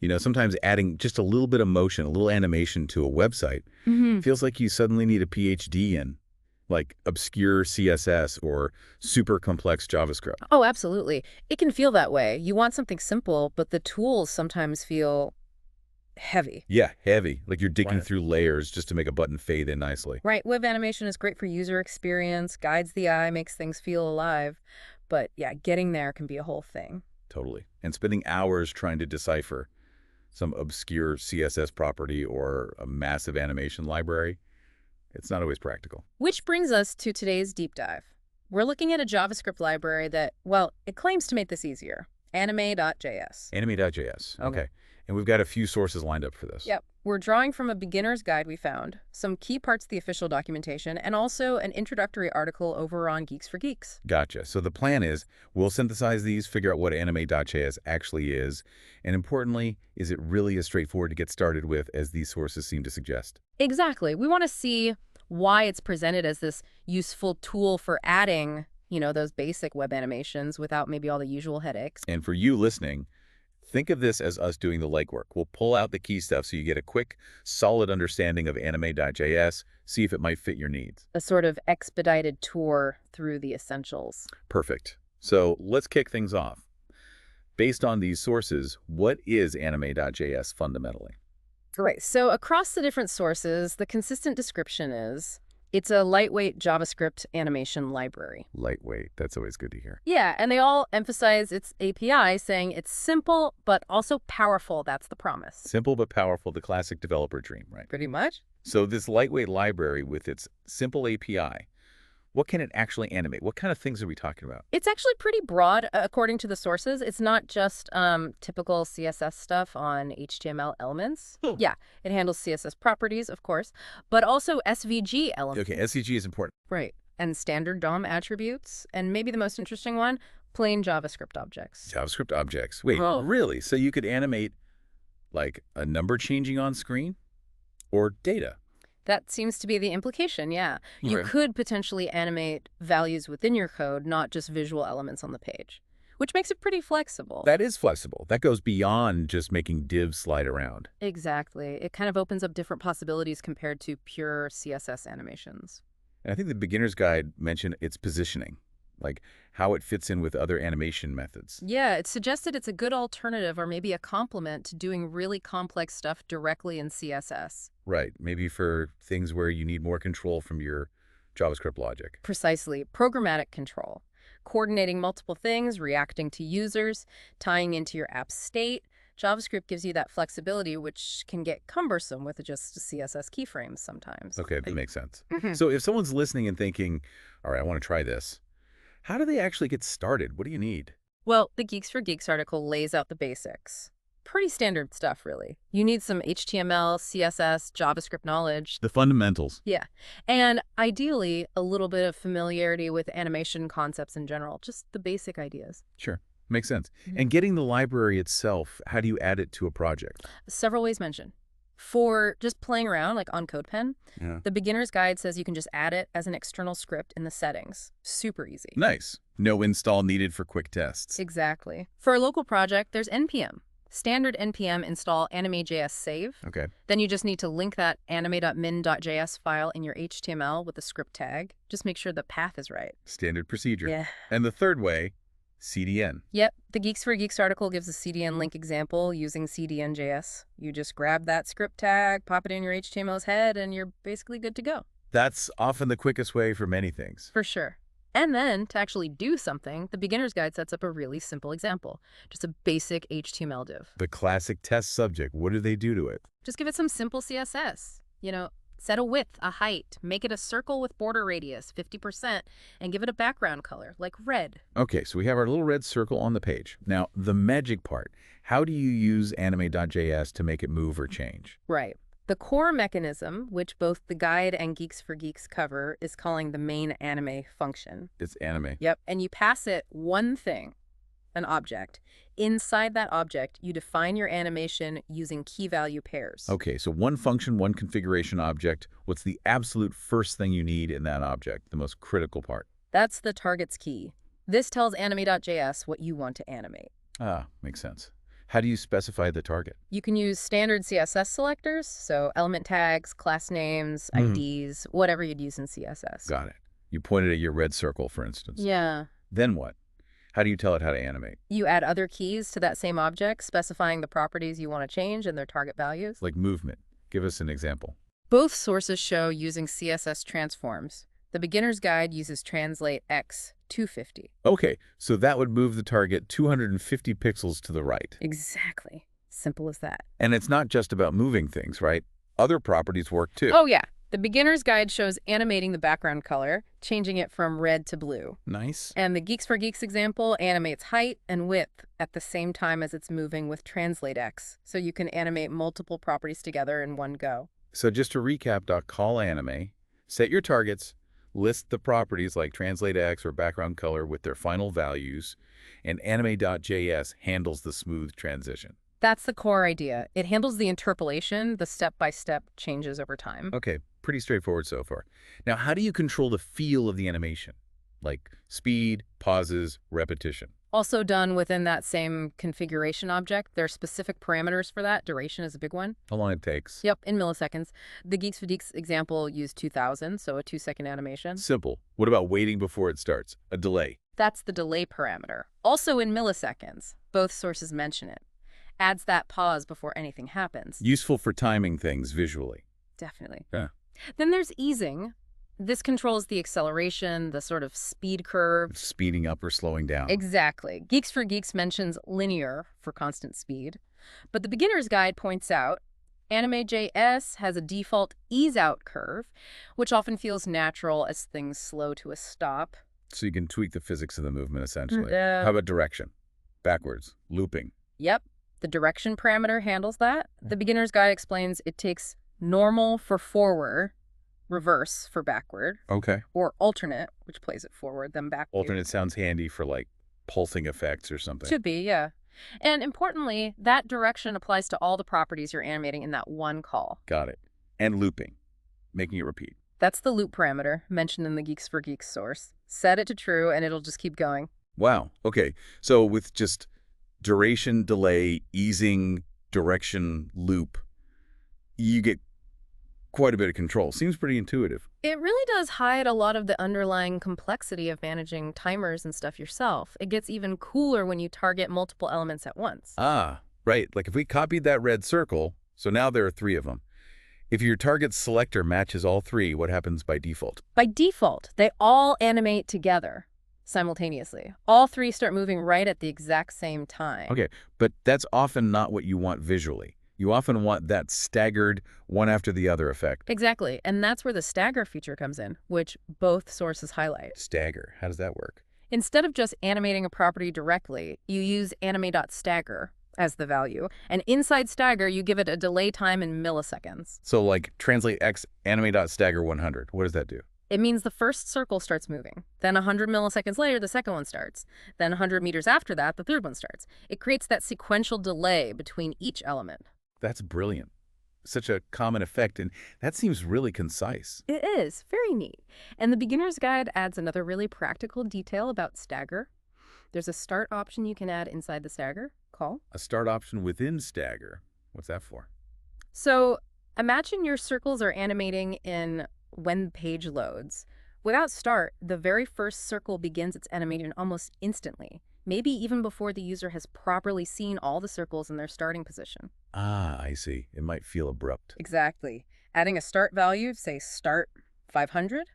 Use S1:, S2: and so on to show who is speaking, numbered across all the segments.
S1: You know, sometimes adding just a little bit of motion, a little animation to a website feels like you suddenly need a PhD in, like, obscure CSS or super complex JavaScript.
S2: Oh, absolutely. It can feel that way. You want something simple, but the tools sometimes feel heavy.
S1: Yeah, heavy, like you're digging
S3: Right.
S1: through layers just to make a button fade in nicely.
S2: Right, web animation is great for user experience, guides the eye, makes things feel alive. But yeah, getting there can be a whole thing.
S1: Totally. And spending hours trying to decipher some obscure CSS property or a massive animation library, it's not always practical.
S2: Which brings us to today's deep dive. We're looking at a JavaScript library that, well, it claims to make this easier. Anime.js.
S1: Anime.js. Okay. And we've got a few sources lined up for this.
S2: Yep. We're drawing from a beginner's guide we found, some key parts of the official documentation, and also an introductory article over on Geeks for Geeks.
S1: Gotcha. So the plan is we'll synthesize these, figure out what anime.js actually is, and importantly, is it really as straightforward to get started with as these sources seem to suggest?
S2: Exactly. We want to see why it's presented as this useful tool for adding, those basic web animations without maybe all the usual headaches.
S1: And for you listening, think of this as us doing the legwork. We'll pull out the key stuff so you get a quick, solid understanding of anime.js, see if it might fit your needs.
S2: A sort of expedited tour through the essentials.
S1: Perfect. So let's kick things off. Based on these sources, what is anime.js fundamentally?
S2: Right. So across the different sources, the consistent description is it's a lightweight JavaScript animation library.
S1: Lightweight. That's always good to hear.
S2: Yeah, and they all emphasize its API, saying it's simple but also powerful. That's the promise.
S1: Simple but powerful, the classic developer dream, right?
S2: Pretty much.
S1: So this lightweight library with its simple API, what can it actually animate? What kind of things are we talking about?
S2: It's actually pretty broad, according to the sources. It's not just typical CSS stuff on HTML elements. Yeah, it handles CSS properties, of course, but also SVG elements.
S1: Okay, SVG is important.
S2: Right, and standard DOM attributes, and maybe the most interesting one, plain JavaScript objects.
S1: JavaScript objects. Wait,
S2: Oh.
S1: really? So you could animate, like, a number changing on screen? Or data?
S2: That seems to be the implication, yeah. You
S1: Okay.
S2: could potentially animate values within your code, not just visual elements on the page, which makes it pretty flexible.
S1: That is flexible. That goes beyond just making divs slide around.
S2: Exactly. It kind of opens up different possibilities compared to pure CSS animations.
S1: And I think the beginner's guide mentioned its positioning, like how it fits in with other animation methods.
S2: Yeah, it suggested it's a good alternative or maybe a complement to doing really complex stuff directly in CSS.
S1: Right. Maybe for things where you need more control from your JavaScript logic.
S2: Precisely. Programmatic control. Coordinating multiple things, reacting to users, tying into your app's state. JavaScript gives you that flexibility, which can get cumbersome with just CSS keyframes sometimes.
S1: Okay, that makes sense.
S2: Mhm.
S1: So if someone's listening and thinking, all right, I want to try this, how do they actually get started? What do you need?
S2: Well, the Geeks for Geeks article lays out the basics. Pretty standard stuff, really. You need some HTML, CSS, JavaScript knowledge.
S1: The fundamentals.
S2: Yeah. And ideally, a little bit of familiarity with animation concepts in general, just the basic ideas.
S1: Sure. Makes sense.
S2: Mhm.
S1: And getting the library itself, how do you add it to a project?
S2: Several ways mentioned. For just playing around, like on Codepen,
S1: Yeah.
S2: the beginner's guide says you can just add it as an external script in the settings. Super easy.
S1: Nice. No install needed for quick tests.
S2: Exactly. For a local project, there's NPM. Standard NPM install Anime.js save.
S1: Okay.
S2: Then you just need to link that anime.min.js file in your HTML with the script tag. Just make sure the path is right.
S1: Standard procedure.
S2: Yeah.
S1: And the third way, CDN.
S2: Yep, the Geeks for Geeks article gives a CDN link example using CDN.js. You just grab that script tag, pop it in your HTML's head, and you're basically good to go.
S1: That's often the quickest way for many things.
S2: For sure. And then, to actually do something, the beginner's guide sets up a really simple example. Just a basic HTML div.
S1: The classic test subject, what do they do to it?
S2: Just give it some simple CSS. Set a width, a height, make it a circle with border radius, 50%, and give it a background color, like red.
S1: Okay, so we have our little red circle on the page. Now, the magic part, how do you use anime.js to make it move or change?
S2: Right. The core mechanism, which both the guide and Geeks for Geeks cover, is calling the main anime function.
S1: It's anime.
S2: Yep. And you pass it one thing, an object. Inside that object, you define your animation using key value pairs.
S1: Okay, so one function, one configuration object. What's the absolute first thing you need in that object, the most critical part?
S2: That's the target's key. This tells anime.js what you want to animate.
S1: Ah, makes sense. How do you specify the target?
S2: You can use standard CSS selectors, so element tags, class names,
S1: Mhm.
S2: IDs, whatever you'd use in CSS.
S1: Got it. You pointed at your red circle, for instance.
S2: Yeah.
S1: Then what? How do you tell it how to animate?
S2: You add other keys to that same object, specifying the properties you want to change and their target values.
S1: Like movement. Give us an example.
S2: Both sources show using CSS transforms. The beginner's guide uses translate x 250.
S1: Okay, so that would move the target 250 pixels to the right.
S2: Exactly. Simple as that.
S1: And it's not just about moving things, right? Other properties work too.
S2: Oh, yeah. The beginner's guide shows animating the background color, changing it from red to blue.
S1: Nice.
S2: And the Geeks for Geeks example animates height and width at the same time as it's moving with translate x, so you can animate multiple properties together in one go.
S1: So just to recap, call anime, set your targets, list the properties like translate X or background color with their final values, and Anime.js handles the smooth transition.
S2: That's the core idea. It handles the interpolation, the step-by-step changes over time.
S1: Okay, pretty straightforward so far. Now, how do you control the feel of the animation? Like speed, pauses, repetition.
S2: Also done within that same configuration object. There are specific parameters for that. Duration is a big one.
S1: How long it takes?
S2: Yep, in milliseconds. The Geeks for Geeks example used 2000, so a 2-second animation.
S1: Simple. What about waiting before it starts? A delay.
S2: That's the delay parameter. Also in milliseconds. Both sources mention it. Adds that pause before anything happens.
S1: Useful for timing things visually.
S2: Definitely.
S1: Yeah.
S2: Then there's easing. This controls the acceleration, the sort of speed curve.
S1: Speeding up or slowing down.
S2: Exactly. Geeks for Geeks mentions linear for constant speed. But the beginner's guide points out Anime.js has a default ease-out curve, which often feels natural as things slow to a stop.
S1: So you can tweak the physics of the movement, essentially.
S2: Yeah.
S1: How about direction? Backwards, looping.
S2: Yep. The direction parameter handles that. The beginner's guide explains it takes normal for forward, reverse for backward,
S1: Okay.
S2: or alternate, which plays it forward, then backward.
S1: Alternate sounds handy for like pulsing effects or something.
S2: Should be, yeah. And importantly, that direction applies to all the properties you're animating in that one call.
S1: Got it. And looping, making it repeat.
S2: That's the loop parameter mentioned in the Geeks for Geeks source. Set it to true and it'll just keep going.
S1: Wow. Okay. So with just duration, delay, easing, direction, loop, you get quite a bit of control. Seems pretty intuitive.
S2: It really does hide a lot of the underlying complexity of managing timers and stuff yourself. It gets even cooler when you target multiple elements at once.
S1: Ah, right. Like if we copied that red circle, so now there are 3 of them. If your target selector matches all 3, what happens by default?
S2: By default, they all animate together simultaneously. All 3 start moving right at the exact same time.
S1: Okay, but that's often not what you want visually. You often want that staggered, one after the other effect.
S2: Exactly, and that's where the stagger feature comes in, which both sources highlight.
S1: Stagger, how does that work?
S2: Instead of just animating a property directly, you use anime.stagger as the value, and inside stagger, you give it a delay time in milliseconds.
S1: So like translate X anime.stagger 100. What does that do?
S2: It means the first circle starts moving. Then 100 milliseconds later, the second one starts. Then 100 meters after that, the third one starts. It creates that sequential delay between each element.
S1: That's brilliant. Such a common effect, and that seems really concise.
S2: It is. Very neat. And the beginner's guide adds another really practical detail about stagger. There's a start option you can add inside the stagger. Call.
S1: A start option within stagger. What's that for?
S2: So imagine your circles are animating in when the page loads. Without start, the very first circle begins its animation almost instantly, maybe even before the user has properly seen all the circles in their starting position.
S1: Ah, I see. It might feel abrupt.
S2: Exactly. Adding a start value, say start 500,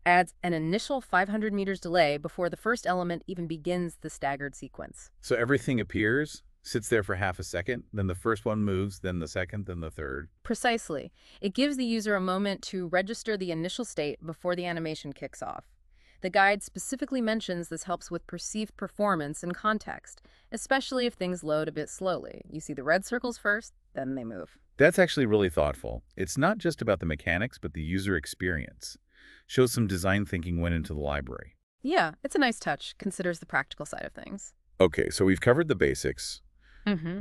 S2: adds an initial 500 meters delay before the first element even begins the staggered sequence.
S1: So everything appears, sits there for half a second, then the first one moves, then the second, then the third.
S2: Precisely. It gives the user a moment to register the initial state before the animation kicks off. The guide specifically mentions this helps with perceived performance and context, especially if things load a bit slowly. You see the red circles first, then they move.
S1: That's actually really thoughtful. It's not just about the mechanics, but the user experience. Shows some design thinking went into the library.
S2: Yeah, it's a nice touch, considers the practical side of things.
S1: Okay, so we've covered the basics,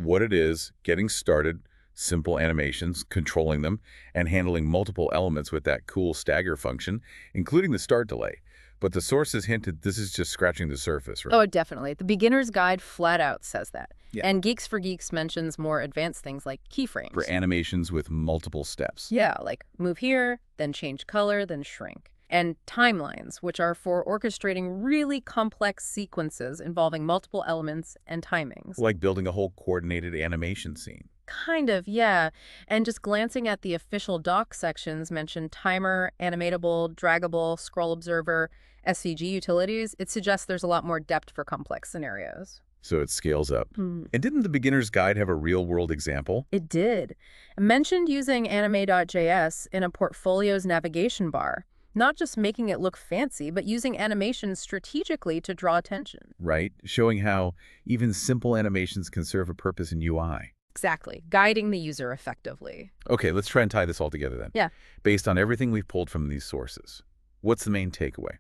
S1: what it is, getting started, simple animations, controlling them, and handling multiple elements with that cool stagger function, including the start delay. But the sources hinted this is just scratching the surface, right?
S2: Oh, definitely. The beginner's guide flat out says that.
S1: Yeah.
S2: And Geeks for Geeks mentions more advanced things like
S1: For
S2: keyframes.
S1: animations with multiple steps.
S2: Yeah, like move here, then change color, then shrink. And timelines, which are for orchestrating really complex sequences involving multiple elements and timings.
S1: Like building a whole coordinated animation scene.
S2: Kind of, yeah. And just glancing at the official doc sections mention timer, animatable, draggable, scroll observer, SVG utilities, it suggests there's a lot more depth for complex scenarios.
S1: So it scales up. And didn't the beginner's guide have a real-world example?
S2: It did. It mentioned using Anime.js in a portfolio's navigation bar, not just making it look fancy, but using animations strategically to draw attention.
S1: Right? Showing how even simple animations can serve a purpose in UI.
S2: Exactly, guiding the user effectively.
S1: Okay, let's try and tie this all together then.
S2: Yeah.
S1: Based on everything we've pulled from these sources, what's the main takeaway?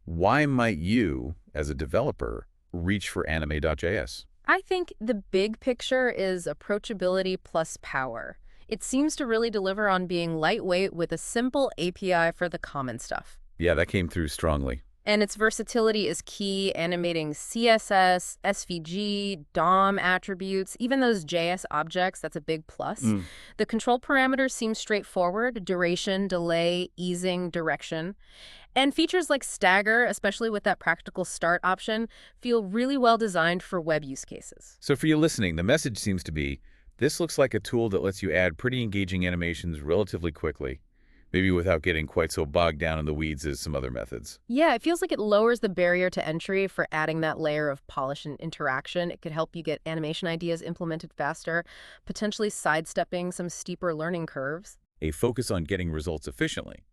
S1: Why might you, as a developer, reach for Anime.js?
S2: I think the big picture is approachability plus power. It seems to really deliver on being lightweight with a simple API for the common stuff.
S1: Yeah, that came through strongly.
S2: And its versatility is key, animating CSS, SVG, DOM attributes, even those JS objects, that's a big plus. The control parameters seem straightforward: duration, delay, easing, direction. And features like stagger, especially with that practical start option, feel really well designed for web use cases.
S1: So for you listening, the message seems to be, this looks like a tool that lets you add pretty engaging animations relatively quickly, maybe without getting quite so bogged down in the weeds as some other methods.
S2: Yeah, it feels like it lowers the barrier to entry for adding that layer of polish and interaction. It could help you get animation ideas implemented faster, potentially sidestepping some steeper learning curves.
S1: A focus on getting results efficiently,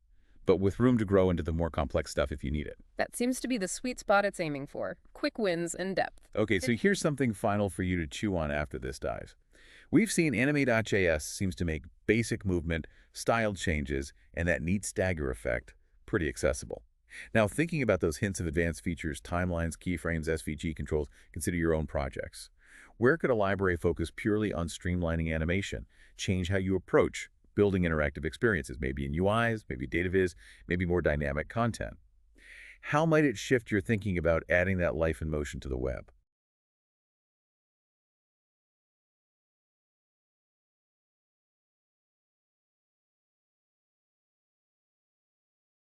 S1: but with room to grow into the more complex stuff if you need it.
S2: That seems to be the sweet spot it's aiming for: quick wins and depth.
S1: Okay, so here's something final for you to chew on after this dive. We've seen Anime.js seems to make basic movement, style changes, and that neat stagger effect pretty accessible. Now, thinking about those hints of advanced features, timelines, keyframes, SVG controls, consider your own projects. Where could a library focus purely on streamlining animation, change how you approach building interactive experiences, maybe in UIs, maybe data viz, maybe more dynamic content? How might it shift your thinking about adding that life and motion to the web?